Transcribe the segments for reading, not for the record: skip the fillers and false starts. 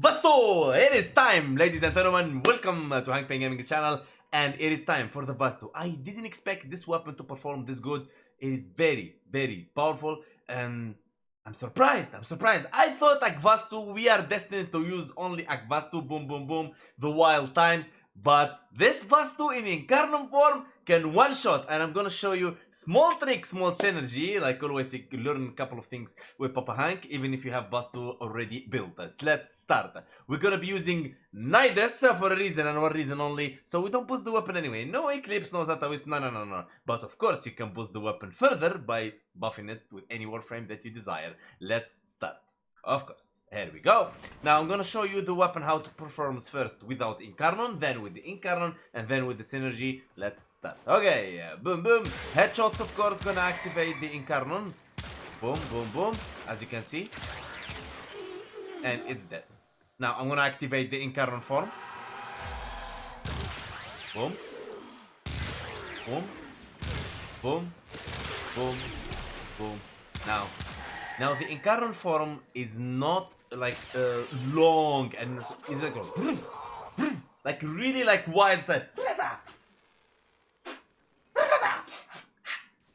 Vasto! It is time, ladies and gentlemen. Welcome to Hunkpain Gaming channel, and it is time for the Vasto. I didn't expect this weapon to perform this good. It is very, very powerful, and I'm surprised. I thought Vasto, we are destined to use only Vasto, boom, boom, boom, the wild times. But this Vasto in Incarnon form can one-shot, and I'm gonna show you small trick, small synergy. Like always, you can learn a couple of things with Papa Hank, even if you have Vasto already built. Let's start. We're gonna be using Nidus for a reason and one reason only, so we don't boost the weapon anyway. No Eclipse, no Zataoist, no. But of course, you can boost the weapon further by buffing it with any Warframe that you desire. Let's start. Of course, here we go. Now I'm gonna show you the weapon how to perform first without Incarnon, then with the Incarnon, and then with the synergy. Let's start. Okay, boom boom. Headshots, of course, gonna activate the Incarnon. Boom boom boom, as you can see. And it's dead. Now I'm gonna activate the Incarnon form. Boom. Boom. Boom. Boom. Boom. Now the Incarnon form is not like long and it's like really like wide side.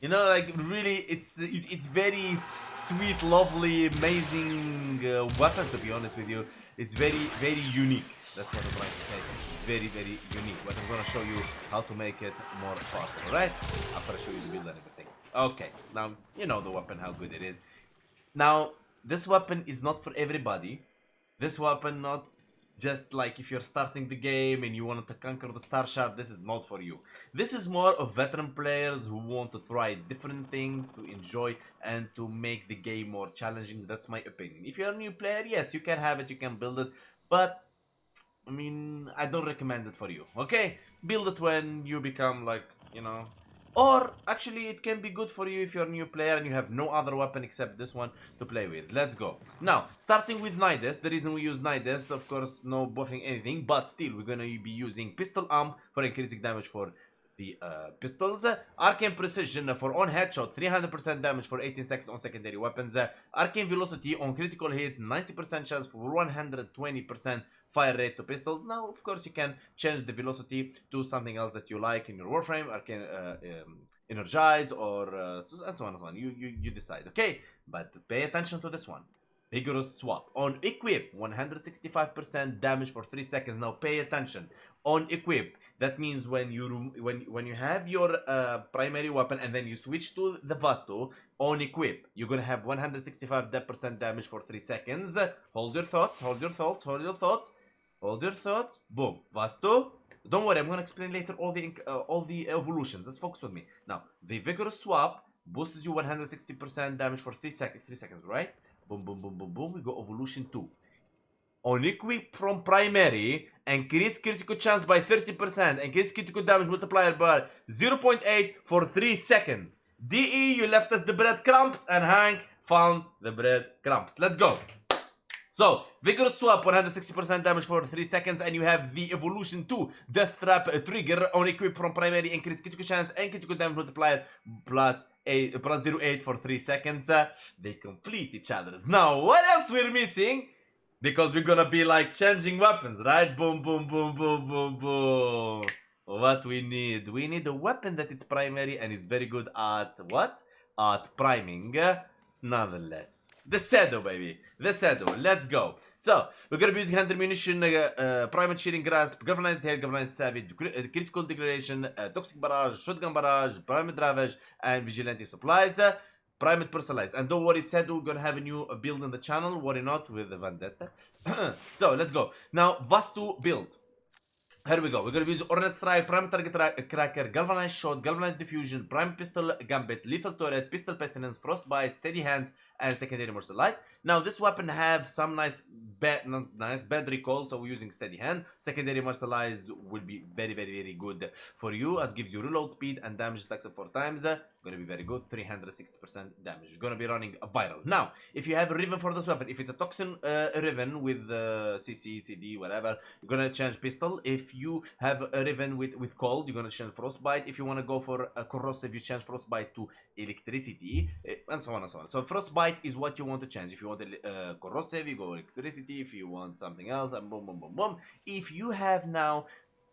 You know, like really, it's very sweet, lovely, amazing weapon. To be honest with you, it's very unique. That's what I'm trying to say. It's very unique. But I'm gonna show you how to make it more powerful, right? After I show you the build and everything. Okay, now you know the weapon, how good it is. Now, this weapon is not for everybody. This weapon not just like if you're starting the game and you wanted to conquer the Star Shard, this is not for you. This is more of veteran players who want to try different things, to enjoy and to make the game more challenging. That's my opinion. If you're a new player, yes, you can have it, you can build it, but I mean, I don't recommend it for you, okay? Build it when you become like, you know, or actually it can be good for you if you're a new player and you have no other weapon except this one to play with. Let's go. Now, starting with Nidus, the reason we use Nidus, of course, no buffing anything, but still we're gonna be using pistol amp for increasing damage for the pistols, arcane precision for on headshot, 300% damage for 18 seconds on secondary weapons, arcane velocity on critical hit, 90% chance for 120% fire rate to pistols. Now, of course, you can change the velocity to something else that you like in your Warframe, arcane energize, or and so on. You decide, okay? But pay attention to this one. Vigorous swap on equip, 165% damage for 3 seconds. Now pay attention. On equip, that means when you have your primary weapon and then you switch to the Vasto, on equip, you're gonna have 165% damage for 3 seconds. Hold your thoughts. Boom, Vasto. Don't worry, I'm gonna explain later all the evolutions. Let's focus with me. Now, the vigorous swap boosts you 160% damage for 3 seconds, right? Boom, boom, boom, boom, boom. We go evolution 2. On equip from primary, increase critical chance by 30%. Increase critical damage multiplier by 0.8 for 3 seconds. DE, you left us the breadcrumbs, and Hank found the breadcrumbs. Let's go. So, Vigorous Swap, 160% damage for 3 seconds, and you have the Evolution 2, Death Trap Trigger on equip from primary, increase critical chance and critical damage multiplier plus 0.8 for 3 seconds. They complete each other's. Now, what else we're missing? Because we're gonna be like changing weapons, right? Boom, boom, boom, boom, boom, boom. What we need a weapon that is primary and is very good at what? At priming. Nonetheless, the Shadow, baby, the Shadow. Let's go. So we're gonna be using hand ammunition, primate shearing grasp, galvanized hair, galvanized savage, critical degradation, toxic barrage, shotgun barrage, primate ravage, and vigilante supplies. Primate personalized. And don't worry, Shadow, we're gonna have a new build in the channel. Worry not with the vendetta. So let's go now. Vasto build. Here we go. We're going to be using Ornate Strike, Prime Target Cracker, Galvanized Shot, Galvanized Diffusion, Prime Pistol Gambit, Lethal Turret, Pistol Pestilence, Frostbite, Steady Hands, and Secondary Morsel Light. Now, this weapon have some nice bad recall, so we're using Steady Hand. Secondary Morsel Light will be very good for you, as gives you reload speed and damage stacks up 4 times. Gonna be very good. 360% damage. Gonna be running a viral. Now, if you have a Riven for this weapon, if it's a Toxin Riven with CC, CD, whatever, you're gonna change Pistol. If you have a Riven with Cold, you're gonna change Frostbite. If you wanna go for a Corrosive, you change Frostbite to Electricity, and so on and so on. So Frostbite is what you want to change. If you want Corrosive, you go Electricity. If you want something else, and boom, boom, boom, boom. If you have now,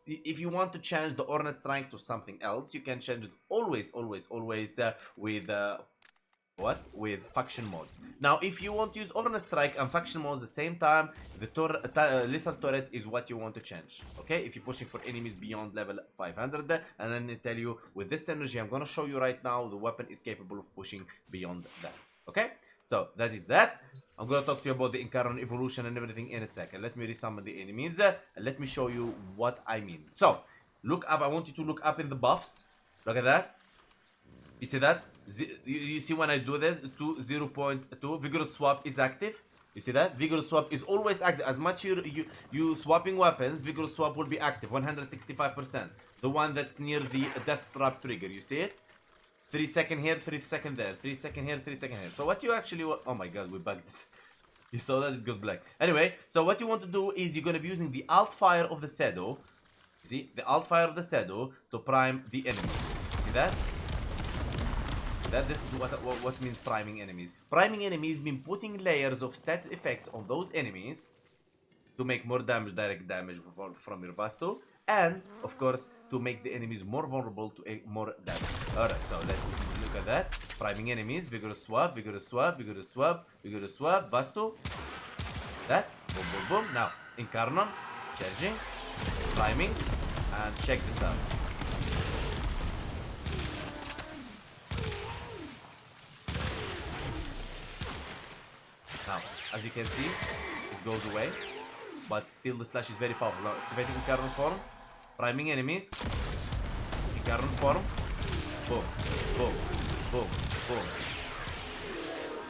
if you want to change the Hornet Strike to something else, you can change it always with with faction modes. Now, if you want to use Hornet Strike and faction modes at the same time, the lethal turret is what you want to change. Okay, if you're pushing for enemies beyond level 500, and then they tell you with this energy, I'm gonna show you right now, the weapon is capable of pushing beyond that. Okay, so that is that. I'm gonna talk to you about the Incarnon evolution and everything in a second. Let me resummon the enemies and let me show you what I mean. So, look up. I want you to look up in the buffs. Look at that. You see that? You see when I do this, 0.2 vigorous swap is active. You see that? Vigorous swap is always active. As much you swapping weapons, vigorous swap will be active. 165%. The one that's near the death trap trigger. You see it? 3 seconds here, 3 seconds there, 3 seconds here, 3 seconds here. So what you actually want... Oh my god, we bugged it. You saw that? It got black. Anyway, so what you want to do is you're going to be using the alt fire of the shadow. You see? The alt fire of the shadow to prime the enemies. See that? This is what means priming enemies. Priming enemies mean putting layers of stat effects on those enemies to make more damage, direct damage from your Vasto. And, of course, to make the enemies more vulnerable to more damage. Alright, so let's look at that. Priming enemies, vigorous swap, vigorous swap, vigorous swap, vigorous swap, Vasto. That, boom, boom, boom. Now, Incarnon, charging, priming, and check this out. Now, as you can see, it goes away. But still the slash is very powerful. Now, activating Incarnon form, priming enemies, Incarnon form, boom, boom, boom, boom.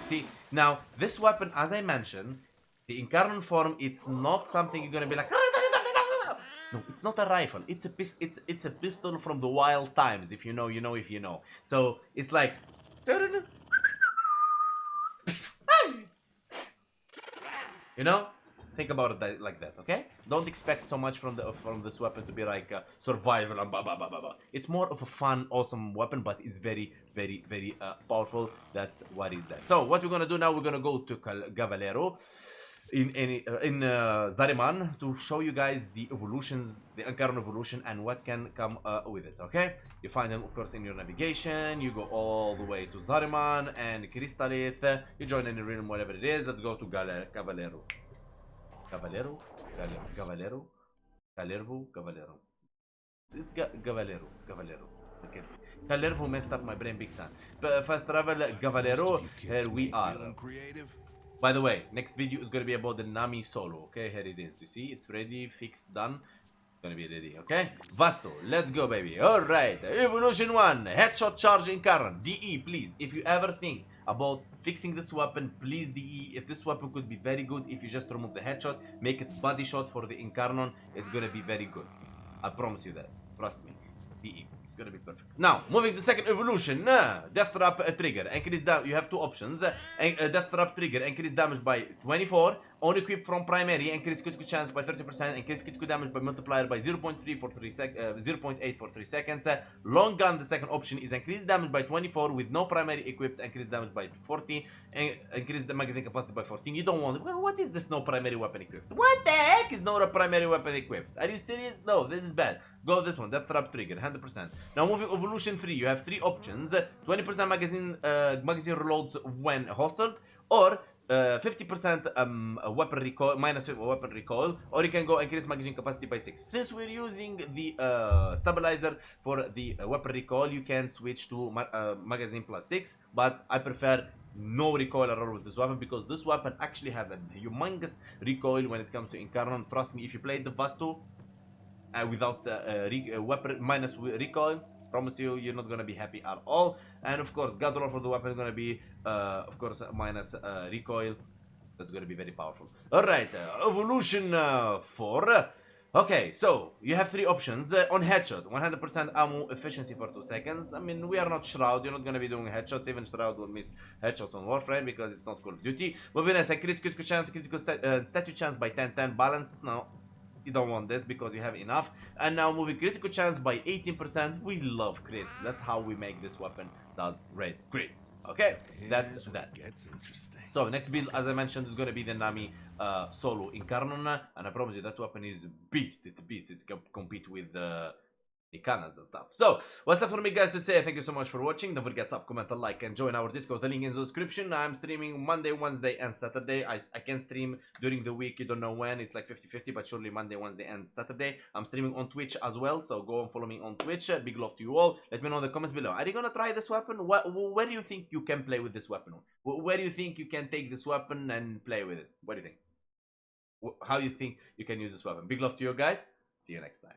See, now this weapon, as I mentioned, the Incarnon form, it's not something you're gonna be like. No, it's not a rifle. It's a pistol from the wild times. If you know, you know. If you know, so it's like. You know. Think about it like that, okay? Don't expect so much from this weapon to be like survival and blah blah blah blah blah. It's more of a fun, awesome weapon, but it's very, very, very powerful. That's what is that. So what we're gonna do now? We're gonna go to Cavalero in Zariman to show you guys the evolutions, the Incarnon evolution, and what can come with it. Okay? You find them, of course, in your navigation. You go all the way to Zariman and Crystallith. You join any realm, whatever it is. Let's go to Cavalero. Cavalero. It's Cavalero. Okay. Calervo messed up my brain big time. Fast travel, Cavalero. Here we are. By the way, next video is gonna be about the Nami solo. Okay, here it is. You see, it's ready, fixed, done. Gonna be ready. Okay, Vasto. Let's go, baby. All right. Evolution 1. Headshot charge Incarnon. DE, please. If you ever think about fixing this weapon, please DE. If this weapon could be very good, if you just remove the headshot, make it body shot for the Incarnon, it's gonna be very good. I promise you that. Trust me. DE. It's gonna be perfect. Now, moving to second evolution. Death Trap Trigger. Increase damage. You have two options. Death Trap Trigger. Increase damage by 24. On equip from primary. Increase critical chance by 30%. Increase critical damage by multiplier by 0.3 for 3 0.8 for 3 seconds. Long gun. The second option is increase damage by 24 with no primary equipped. Increase damage by 40. Increase the magazine capacity by 14. You don't want it. Well, what is this no primary weapon equipped? What the heck is no primary weapon equipped? Are you serious? No, this is bad. Go this one. Death Trap Trigger. 100%. Now moving evolution 3. You have 3 options. 20% magazine reloads when hosted, or 50% weapon recoil, minus weapon recoil, or you can go increase magazine capacity by 6. Since we're using the stabilizer for the weapon recoil, you can switch to magazine plus 6, but I prefer no recoil at all with this weapon, because this weapon actually have a humongous recoil when it comes to Incarnon. Trust me, if you play the Vasto without the weapon minus recoil, promise you, you're not gonna be happy at all. And of course, God roll for the weapon is gonna be, of course, minus recoil. That's gonna be very powerful. All right, evolution 4. Okay, so you have three options. On headshot, 100% ammo efficiency for 2 seconds. I mean, we are not Shroud, you're not gonna be doing headshots. Even Shroud will miss headshots on Warframe because it's not Call of Duty. Moving as increase critical chance, statue chance by 10-10, balanced. No, you don't want this because you have enough. And now moving critical chance by 18%. We love crits. That's how we make this weapon does red crits. Okay, that's that. Gets interesting. So next build, as I mentioned, is gonna be the Nami solo Incarnon, and I promise you that weapon is beast. It's beast. It's gonna compete with Ikanas and stuff. So what's that for me, guys, to say? Thank you so much for watching. Don't forget to sub, comment, and like, and join our Discord. The link is in the description. I'm streaming Monday, Wednesday, and Saturday. I can stream during the week. You don't know when. It's like 50-50, but surely Monday, Wednesday, and Saturday. I'm streaming on Twitch as well, so go and follow me on Twitch. Big love to you all. Let me know in the comments below. Are you gonna try this weapon? Where do you think you can play with this weapon? Where do you think you can take this weapon and play with it? What do you think? How do you think you can use this weapon? Big love to you guys. See you next time.